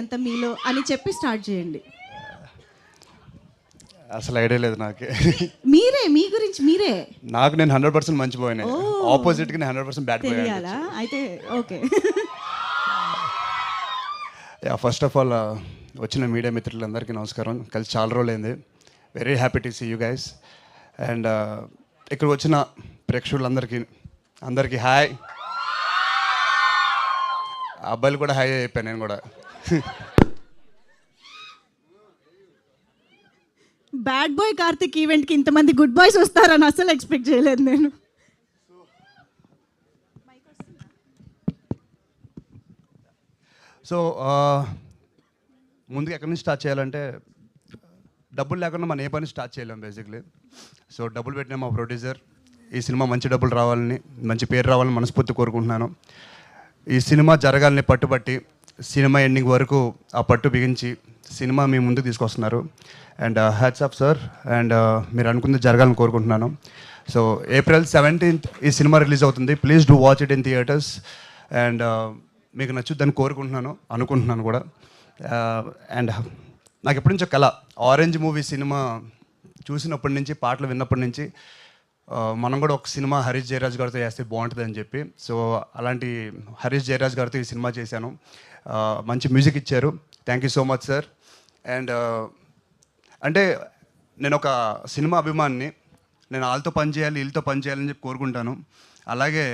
ఎంత మీలో అని చెప్పి స్టార్ట్ చేయండి. అసలు ఐడియా లేదు నాకు. మీరే మీ గురించి మీరే నాకు నేను 100% మంచి బాయ్నే. ఓ. ఆపోజిట్కి నేను 100% బ్యాడ్ బాయ్. తెలియాలా అయితే? ఓకే. ఫస్ట్ ఆఫ్ ఆల్ వచ్చిన మీడియా మిత్రులందరికీ నమస్కారం. కలిసి చాలా రోజులైంది. Very happy to see you guys. And ఇక్కడ వచ్చిన అందరికీ హాయ్. అబ్బాయిలు కూడా హాయ్ అయిపోయాను నేను కూడా. బ్యాడ్ బాయ్ కార్తిక్ ఈవెంట్కి ఇంతమంది గుడ్ బాయ్స్ వస్తారని అసలు ఎక్స్పెక్ట్ చేయలేదు నేను. సో ముందుగా ఎక్కడి నుంచి స్టార్ట్ చేయాలంటే, డబ్బులు లేకుండా మనం ఏ పని స్టార్ట్ చేయలేం బేసిక్లీ. సో డబ్బులు పెట్టిన మా ప్రొడ్యూసర్ ఈ సినిమా మంచి డబ్బులు రావాలని, మంచి పేరు రావాలని మనస్ఫూర్తి కోరుకుంటున్నాను. ఈ సినిమా జరగాలని పట్టుబట్టి సినిమా ఎండింగ్ వరకు ఆ పట్టు బిగించి సినిమా మీ ముందుకు తీసుకొస్తున్నారు. And hats off sir. And మీరు అనుకుంది జరగాలని కోరుకుంటున్నాను. సో April 17th ఈ సినిమా రిలీజ్ అవుతుంది. Please do watch it in theatres. And మీకు నచ్చుద్దని అనుకుంటున్నాను కూడా. అండ్ నాకు ఎప్పటి నుంచో కళ, ఆరెంజ్ మూవీ సినిమా చూసినప్పటి నుంచి, పాటలు విన్నప్పటి నుంచి మనం కూడా ఒక సినిమా హరీష్ జయరాజ్ గారితో చేస్తే బాగుంటుంది అని చెప్పి, సో అలాంటి హరీష్ జయరాజ్ గారితో ఈ సినిమా చేశాను. మంచి మ్యూజిక్ ఇచ్చారు. Thank you so much sir. And అంటే నేను ఒక సినిమా అభిమానిని. నేను వాళ్ళతో పని చేయాలి, వీళ్ళతో పని చేయాలని చెప్పి కోరుకుంటాను. అలాగే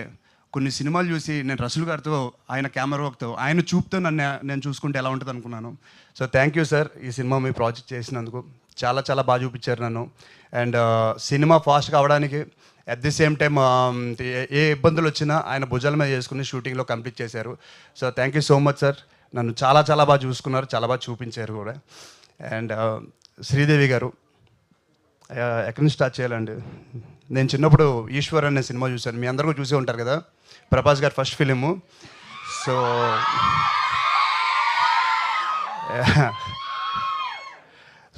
కొన్ని సినిమాలు చూసి నేను రసూల్ గారితో, ఆయన కెమెరా వర్క్తో, ఆయన చూపుతో నేను చూసుకుంటే ఎలా ఉంటుంది అనుకున్నాను. సో థ్యాంక్ యూ సార్, ఈ సినిమా మీ ప్రాజెక్ట్ చేసినందుకు. చాలా చాలా బాగా చూపించారు నన్ను. అండ్ సినిమా ఫాస్ట్గా అవడానికి అట్ ది సేమ్ టైం ఏ ఇబ్బందులు వచ్చినా ఆయన భుజాల మీద చేసుకుని షూటింగ్లో కంప్లీట్ చేశారు. So thank you so much sir. నన్ను చాలా చాలా బాగా చూసుకున్నారు, చాలా బాగా చూపించారు కూడా. అండ్ శ్రీదేవి గారు, ఎక్కడి నుంచి స్టార్ట్ చేయాలండి? నేను చిన్నప్పుడు ఈశ్వర్ అనే సినిమా చూశాను. మీ అందరూ చూసే ఉంటారు కదా, ప్రభాస్ గారి ఫస్ట్ ఫిలిము. సో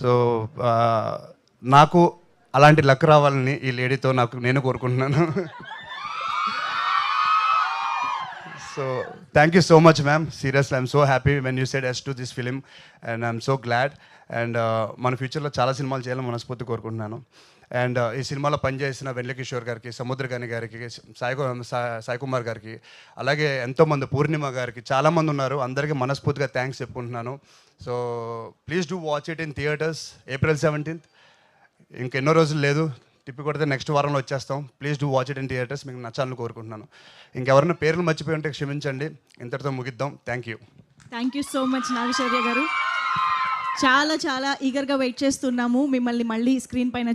సో నాకు అలాంటి లక్ రావాలని ఈ లేడీతో నేను కోరుకుంటున్నాను. So thank you so much ma'am. Seriously I'm so happy when you said yes to this film and I'm so glad. And మన ఫ్యూచర్లో చాలా సినిమాలు చేయాలని మనస్ఫూర్తి కోరుకుంటున్నాను. అండ్ ఈ సినిమాలో పనిచేసిన వెంకటేశ్వర్ గారికి, సముద్రకాని గారికి, సాయి కుమార్ గారికి, అలాగే ఎంతోమంది, పూర్ణిమ గారికి, చాలామంది ఉన్నారు. అందరికీ మనస్ఫూర్తిగా థ్యాంక్స్ చెప్పుకుంటున్నాను. So please do watch it in theatres April 17th. ఇంకెన్నో రోజులు లేదు, తిప్పి కొడితే నెక్స్ట్ వారంలో వచ్చేస్తాం. Please do watch it in theatres. మీకు నచ్చాలని కోరుకుంటున్నాను. ఇంకెవరైనా పేర్లు మర్చిపోయి ఉంటే క్షమించండి. ఇంతటితో ముగిద్దాం. Thank you. Thank you so much Naga Shaurya గారు. చాలా చాలా ఈగర్గా వెయిట్ చేస్తున్నాము మిమ్మల్ని మళ్ళీ స్క్రీన్ పైన